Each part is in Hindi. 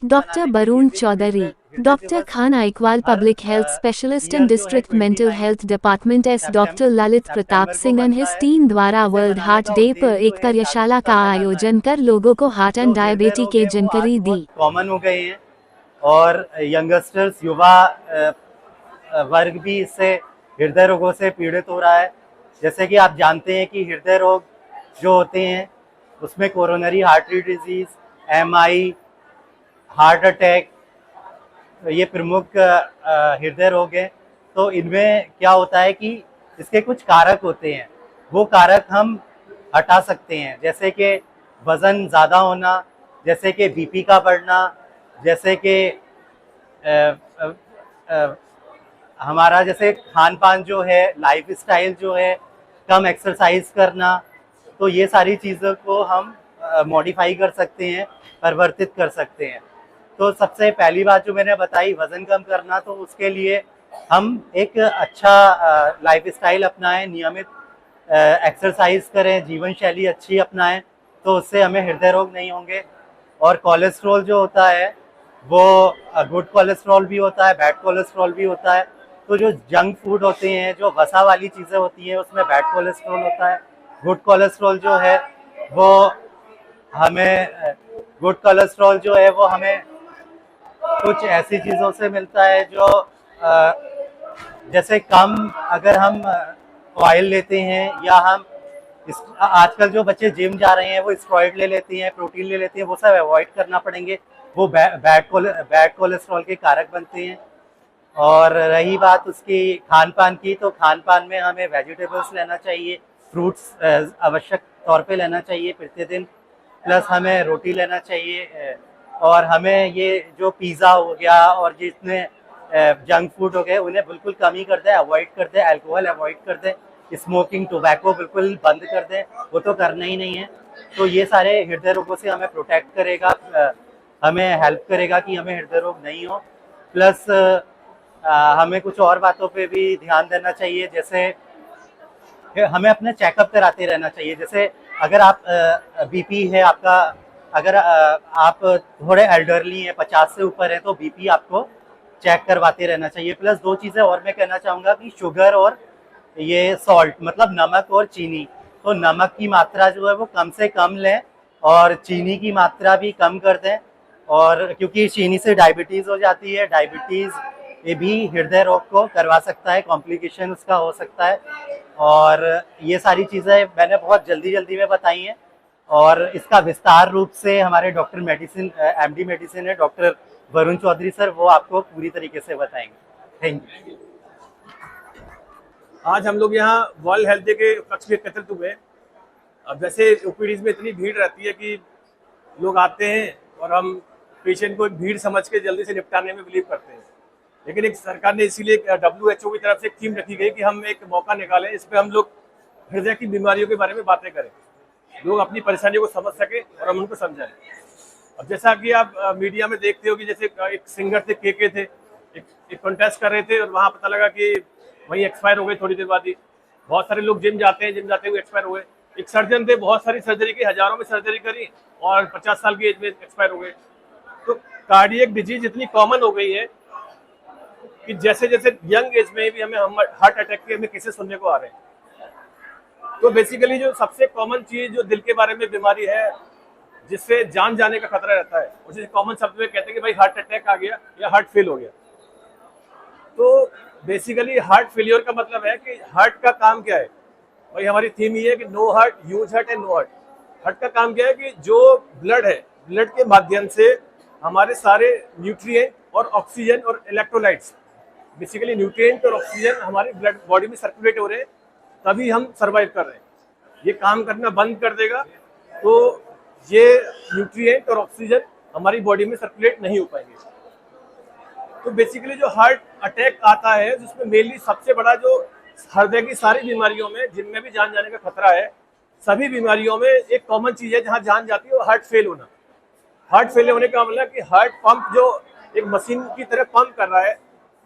Dr. Barun Chaudhary, Dr. Khan Aikwal Public Health Specialist and District Mental Health Department S. Dr. Lalit Pratap Singh and his team द्वारा वर्ल्ड हार्ट डे पर एक कार्यशाला का आयोजन कर लोगों को हार्ट एंड डायबिटीज की जानकारी दी। कॉमन हो गए हैं और यंगस्टर्स युवा वर्ग भी इससे हृदय रोगों से पीड़ित हो रहा है। जैसे कि आप जानते हैं कि हृदय रोग जो होते हैं उसमें coronary artery disease, MI, heart attack, ये प्रमुख हृदय रोग हैं। तो इनमें क्या होता है कि इसके कुछ कारक होते हैं, वो कारक हम हटा सकते हैं, जैसे कि वज़न ज़्यादा होना, जैसे कि बीपी का बढ़ना, जैसे कि हमारा जैसे खान पान जो है, लाइफ स्टाइल जो है, कम एक्सरसाइज करना। तो ये सारी चीज़ों को हम मॉडिफाई कर सकते हैं, परिवर्तित कर सकते हैं। तो सबसे पहली बात जो मैंने बताई वज़न कम करना, तो उसके लिए हम एक अच्छा लाइफ स्टाइल अपनाएं, नियमित एक्सरसाइज करें, जीवन शैली अच्छी अपनाएं, तो उससे हमें हृदय रोग नहीं होंगे। और कोलेस्ट्रॉल जो होता है वो गुड कोलेस्ट्रॉल भी होता है, बैड कोलेस्ट्रॉल भी होता है। तो जो जंक फूड होते हैं, जो वसा वाली चीज़ें होती हैं, उसमें बैड कोलेस्ट्रॉल होता है। गुड कोलेस्ट्रॉल जो है वो हमें गुड कोलेस्ट्रॉल जो है वो हमें कुछ ऐसी चीज़ों से मिलता है जो जैसे कम, अगर हम ऑयल लेते हैं या हम आजकल जो बच्चे जिम जा रहे हैं वो स्टेरॉइड ले लेते हैं, प्रोटीन ले लेते हैं, वो सब अवॉइड करना पड़ेंगे। वो बैड कोलेस्ट्रॉल के कारक बनते हैं। और रही बात उसकी खान पान की, तो खान पान में हमें वेजिटेबल्स लेना चाहिए, फ्रूट्स आवश्यक तौर पे लेना चाहिए प्रतिदिन, प्लस हमें रोटी लेना चाहिए। और हमें ये जो पिज़्ज़ा हो गया और जितने जंक फूड हो गए उन्हें बिल्कुल कम ही कर दें, अवॉइड कर दें, अल्कोहल अवॉइड कर दें, स्मोकिंग, टोबैको बिल्कुल बंद कर दें, वो तो करना ही नहीं है। तो ये सारे हृदय रोगों से हमें प्रोटेक्ट करेगा, हमें हेल्प करेगा कि हमें हृदय रोग नहीं हो। प्लस हमें कुछ और बातों पे भी ध्यान देना चाहिए, जैसे हमें अपने चेकअप कराते रहना चाहिए। जैसे अगर आप बीपी है आपका, अगर आप थोड़े एल्डरली हैं, 50 से ऊपर हैं, तो बीपी आपको चेक करवाते रहना चाहिए। प्लस दो चीज़ें और मैं कहना चाहूँगा कि शुगर और ये सॉल्ट, मतलब नमक और चीनी। तो नमक की मात्रा जो है वो कम से कम लें और चीनी की मात्रा भी कम कर दें। और क्योंकि चीनी से डायबिटीज़ हो जाती है, डायबिटीज़ ये भी हृदय रोग को करवा सकता है, कॉम्प्लिकेशन उसका हो सकता है। और ये सारी चीज़ें मैंने बहुत जल्दी में बताई हैं और इसका विस्तार रूप से हमारे डॉक्टर मेडिसिन एमडी मेडिसिन है डॉक्टर वरुण चौधरी सर, वो आपको पूरी तरीके से बताएंगे। Thank you. आज हम लोग यहाँ वर्ल्ड हेल्थ डे के उपलक्ष्य में एकत्रित हुए। अब वैसे ओपीडीज में इतनी भीड़ रहती है कि लोग आते हैं और हम पेशेंट को एक भीड़ समझ के जल्दी से निपटाने में बिलीव करते हैं, लेकिन एक सरकार ने इसीलिए WHO की तरफ से एक थीम रखी गई कि हम एक मौका निकालें, इस पर हम लोग हृदय की बीमारियों के बारे में बातें करें, लोग अपनी परेशानियों को समझ सके और हम उनको समझाएं। अब जैसा कि आप मीडिया में देखते हो कि जैसे एक सिंगर थे, के थे, एक कॉन्टेस्ट कर रहे थे और वहाँ पता लगा कि वहीं एक्सपायर हो गए थोड़ी देर बाद ही। बहुत सारे लोग जिम जाते हुए एक्सपायर हो गए। एक सर्जन थे, बहुत सारी सर्जरी की, हजारों में सर्जरी करी और 50 साल की एज में एक्सपायर हो गए। तो कार्डियक डिजीज इतनी कॉमन हो गई है कि जैसे जैसे यंग एज में भी हमें हार्ट अटैक के हमें केसेस सुनने को आ रहे हैं। तो बेसिकली जो सबसे कॉमन चीज जो दिल के बारे में बीमारी है, जिससे जान जाने का खतरा रहता है, उसे कॉमन शब्द में कहते हैं कि भाई हार्ट अटैक आ गया या हार्ट फेल हो गया। तो बेसिकली हार्ट फेलियर का मतलब है कि हार्ट का काम क्या है। भाई हमारी थीम ये है कि know heart, use heart and know heart. Heart का काम क्या है कि जो ब्लड है, ब्लड के माध्यम से हमारे सारे न्यूट्रिएंट और ऑक्सीजन और इलेक्ट्रोलाइट्स, बेसिकली न्यूट्रिएंट और ऑक्सीजन हमारी ब्लड बॉडी में सर्कुलेट हो रहे हैं, तभी हम सर्वाइव कर रहे हैं। ये काम करना बंद कर देगा तो ये न्यूट्रिएंट और ऑक्सीजन हमारी बॉडी में सर्कुलेट नहीं हो पाएंगे। तो बेसिकली जो हार्ट अटैक आता है, जिसमें मेनली सबसे बड़ा जो हृदय की सारी बीमारियों में जिनमें भी जान जाने का खतरा है, सभी बीमारियों में एक कॉमन चीज है जहां जान जाती है, वो हार्ट फेल होना। हार्ट फेल होने का मतलब कि हार्ट पंप जो एक मशीन की तरह पंप कर रहा है,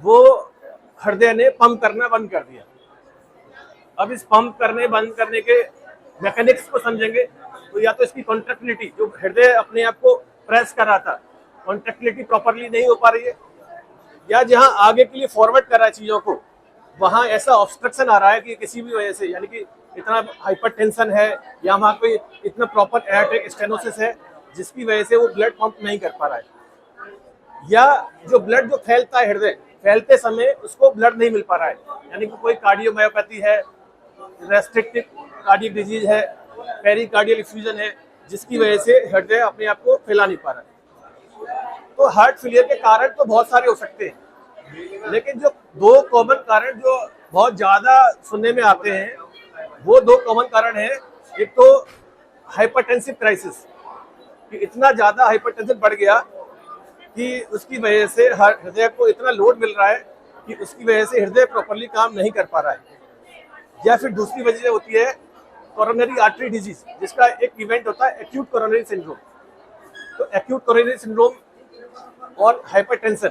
वो हृदय ने पंप करना बंद कर दिया। अब इस पंप करने बंद करने के मैकेनिक्स को समझेंगे तो या तो इसकी कॉन्ट्रैक्टिलिटी, जो हृदय अपने आप को प्रेस कर रहा था, कॉन्ट्रैक्टिलिटी प्रॉपरली नहीं हो पा रही है, या जहां आगे के लिए फॉरवर्ड कर रहा है चीज़ों को, वहां ऐसा ऑब्स्ट्रक्शन आ रहा है कि किसी भी वजह से, यानी कि इतना हाइपरटेंशन है या वहाँ पे इतना प्रॉपर एयरटेक स्टेनोसिस है जिसकी वजह से वो ब्लड पंप नहीं कर पा रहा है, या जो ब्लड जो फैलता है हृदय फैलते समय उसको ब्लड नहीं मिल पा रहा है, यानी कि कोई कार्डियोमायोपैथी है, रेस्ट्रिक्टिव कार्डियक डिजीज है, पेरिकार्डियल इफ्यूजन है, जिसकी वजह से हृदय अपने आप को फैला नहीं पा रहा है। तो हार्ट फेलियर के कारण तो बहुत सारे हो सकते हैं, लेकिन जो दो कॉमन कारण जो बहुत ज्यादा सुनने में आते हैं वो दो कॉमन कारण है। एक तो हाइपरटेंसिव क्राइसिस, कि इतना ज्यादा हाइपरटेंशन बढ़ गया कि उसकी वजह से हृदय को इतना लोड मिल रहा है कि उसकी वजह से हृदय प्रॉपरली काम नहीं कर पा रहा है। या फिर दूसरी वजह होती है कोरोनरी आर्टरी डिजीज, जिसका एक इवेंट होता है एक्यूट कोरोनरी सिंड्रोम। तो एक्यूट कोरोनरी सिंड्रोम और हाइपरटेंशन,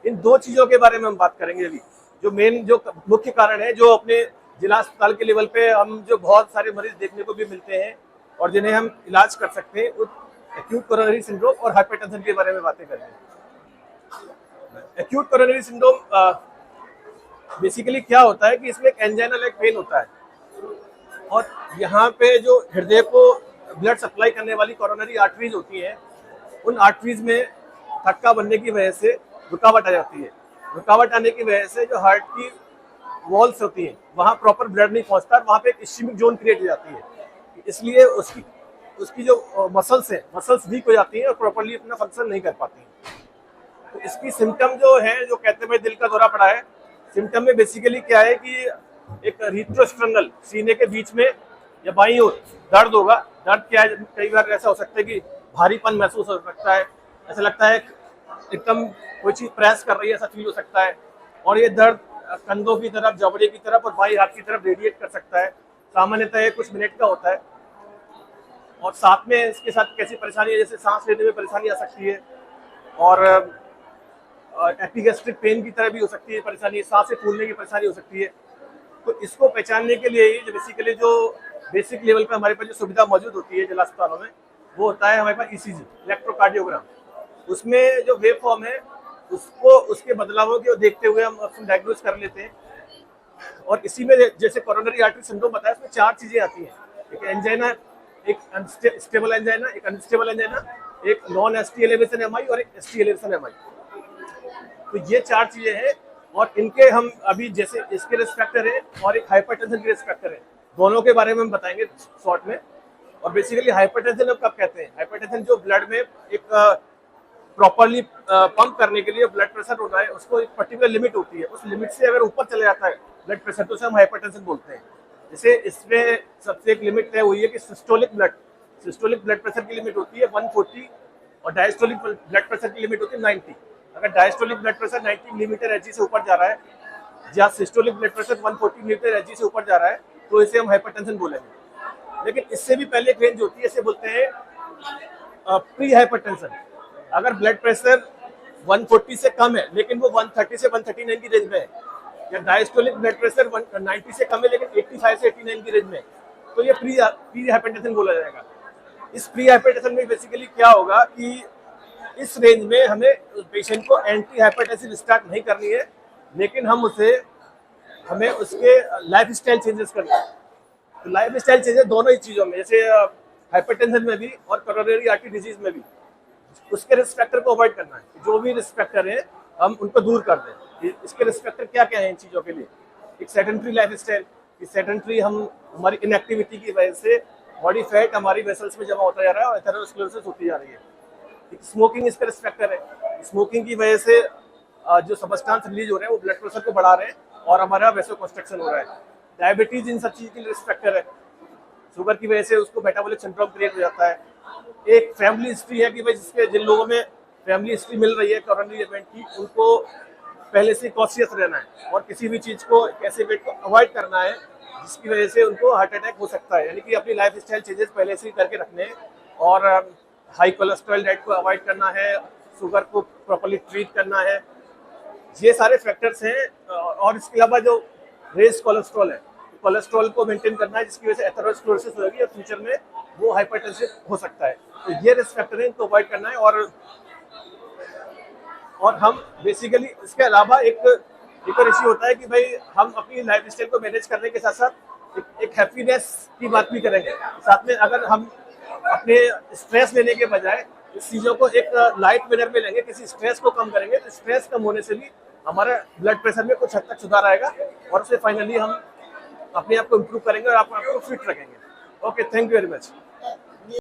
इन दो चीजों के बारे में हम बात करेंगे अभी। जो मेन जो मुख्य कारण है, जो अपने जिला अस्पताल के लेवल पे हम जो बहुत सारे मरीज देखने को भी मिलते हैं और जिन्हें हम इलाज कर सकते हैं, उस एक्यूट कोरोनरी सिंड्रोम और हाइपरटेंशन के बारे में बातें करेंगे। एक्यूट कोरोनरी सिंड्रोम बेसिकली क्या होता है कि इसमें एक एंजाइना लाइक पेन होता है, और यहाँ पे जो हृदय को ब्लड सप्लाई करने वाली कोरोनरी आर्टरीज होती हैं, उन आर्टरीज में थक्का बनने की वजह से रुकावट आ जाती है। रुकावट आने की वजह से जो हार्ट की वॉल्स होती हैं वहाँ प्रॉपर ब्लड नहीं पहुँचता, वहाँ पे एक इश्चेमिक जोन क्रिएट हो जाती है, इसलिए उसकी जो मसल्स हैं, मसल्स वीक हो जाती हैं और प्रॉपरली अपना फंक्शन नहीं कर पाती हैं। तो इसकी सिम्टम जो है, जो कहते हैं दिल का दौरा पड़ा है, सिम्टम में बेसिकली क्या है कि एक रिट्रोस्ट्रनल सीने के बीच में या बाईं ओर दर्द होगा। दर्द क्या है, कई बार ऐसा हो सकता है कि भारीपन महसूस हो सकता है, ऐसा लगता है एकदम कोई चीज प्रेस कर रही है, ऐसा फील हो सकता है, और ये दर्द कंधों की तरफ, जबड़े की तरफ और बाईं हाथ की तरफ रेडिएट कर सकता है। सामान्यतः ये कुछ मिनट का होता है, और साथ में इसके साथ कैसी परेशानी है, जैसे सांस लेने में परेशानी आ सकती है, और एपिगैस्ट्रिक पेन की तरह भी हो सकती है परेशानी, सांसें फूलने की परेशानी हो सकती है। तो इसको पहचानने के लिए जो बेसिकली जो बेसिक लेवल पे हमारे पास जो सुविधा मौजूद होती है जिला अस्पतालों में, वो होता है हमारे पास ईसीजी, इलेक्ट्रोकार्डियोग्राम। उसमें जो वेव फॉर्म है उसको, उसके बदलावों को देखते हुए हम डायग्नोज कर लेते हैं। और इसी में जैसे कोरोनरी आर्टरी सिंड्रोम बताया, उसमें चार चीजें आती हैं, एक एंजाइना, एक स्टेबल एंजाइना, एक अनस्टेबल एंजाइना, एक नॉन एसटी एलिवेशन एमआई और एक एसटी एलिवेशन एमआई। तो ये चार चीजें हैं, और इनके हम अभी जैसे इसके रिस्क फैक्टर है और एक हाइपरटेंशन के रिस्क फैक्टर है, दोनों के बारे में हम बताएंगे शॉर्ट में। और बेसिकली हाइपरटेंशन हम कब कहते हैं? हाइपरटेंशन जो ब्लड में एक प्रॉपरली पंप करने के लिए ब्लड प्रेशर होता है, उसको एक पर्टिकुलर लिमिट होती है, उस लिमिट से अगर ऊपर चले जाता है ब्लड प्रेशर तो उसे हम हाइपरटेंशन बोलते हैं। जैसे इसमें सबसे एक लिमिट तय हुई है कि सिस्टोलिक ब्लड प्रेशर की लिमिट होती है 140 और डायस्टोलिक ब्लड प्रेशर की लिमिट होती है 90। अगर diastolic blood pressure 90 millimetre Hg से ऊपर जा रहा है, या systolic blood pressure 140 millimetre Hg से ऊपर जा रहा है, तो इसे हम हाइपरटेंशन बोलेंगे। लेकिन इससे भी पहले एक रेंज होती है, इसे बोलते हैं प्री हाइपरटेंशन। अगर ब्लड प्रेशर 140 से कम है लेकिन वो 130 से 139 की रेंज में है, या डायस्टोलिक ब्लड प्रेशर 90 से कम है लेकिन 85 से 89 की रेंज में है, तो ये प्री हाइपरटेंशन बोला जाएगा। इस प्री हाइपरटेंशन में बेसिकली क्या होगा कि इस रेंज में हमें पेशेंट को एंटी हाइपरटेंसिव स्टार्ट नहीं करनी है, लेकिन हमें उसके लाइफ स्टाइल चेंजेस करना है। तो लाइफ स्टाइल चेंजेस दोनों ही चीज़ों में, जैसे हाइपरटेंशन में भी और कोरोनरी आर्टरी डिजीज में भी, उसके रिस्क फैक्टर को अवॉइड करना है। जो भी रिस्क फैक्टर है हम उनको दूर कर दें। इसके रिस्क फैक्टर क्या क्या है इन चीज़ों के लिए? एक सेडेंट्री लाइफ स्टाइल, सेडेंट्री हमारी इनएक्टिविटी की वजह से बॉडी फैट हमारी वेसल्स में जमा होता जा रहा है और एथेरोस्क्लेरोसिस होती जा रही है। स्मोकिंग इसका रिस्क फैक्टर है। स्मोकिंग की वजह से जो सबस्टांस रिलीज हो रहे हैं वो ब्लड प्रेशर को बढ़ा रहे हैं और हमारा वैसोकंस्ट्रक्शन हो रहा है। डायबिटीज इन सब चीज़ के लिए रिस्क फैक्टर है। शुगर की वजह से उसको मेटाबॉलिक सिंड्रोम क्रिएट हो जाता है। एक फैमिली हिस्ट्री है कि भाई जिन लोगों में फैमिली हिस्ट्री मिल रही है कोरोनरी इवेंट की, उनको पहले से कॉशियस रहना है और किसी भी चीज़ को, ऐसे वेट को अवॉइड करना है जिसकी वजह से उनको हार्ट अटैक हो सकता है। यानी कि अपनी लाइफ स्टाइल चेंजेस पहले से ही करके रखने हैं और हाई कोलेस्ट्रॉल डाइट को अवॉइड करना है, शुगर को प्रॉपर्ली ट्रीट करना है। ये सारे फैक्टर्स हैं। और इसके अलावा जो रेस कोलेस्ट्रॉल है, कोलेस्ट्रॉल को मेंटेन करना है जिसकी वजह से एथेरोस्क्लेरोसिस होगी और फ्यूचर में वो हाइपरटेंसिव हो सकता है। तो ये रिस्क फैक्टर है, इनको अवॉइड करना है। और और हम बेसिकली इसके अलावा एक और इश्यू होता है कि भाई हम अपनी लाइफ स्टाइल को मैनेज करने के साथ साथ एक हैप्पीनेस की बात भी करेंगे। साथ में अगर हम अपने स्ट्रेस लेने के बजाय इस चीज़ों को एक लाइट मैनर में लेंगे, किसी स्ट्रेस को कम करेंगे, तो स्ट्रेस कम होने से भी हमारा ब्लड प्रेशर में कुछ हद तक सुधार आएगा और उससे फाइनली हम अपने आप को इम्प्रूव करेंगे और अपने आप को फिट रखेंगे। Okay, thank you very much.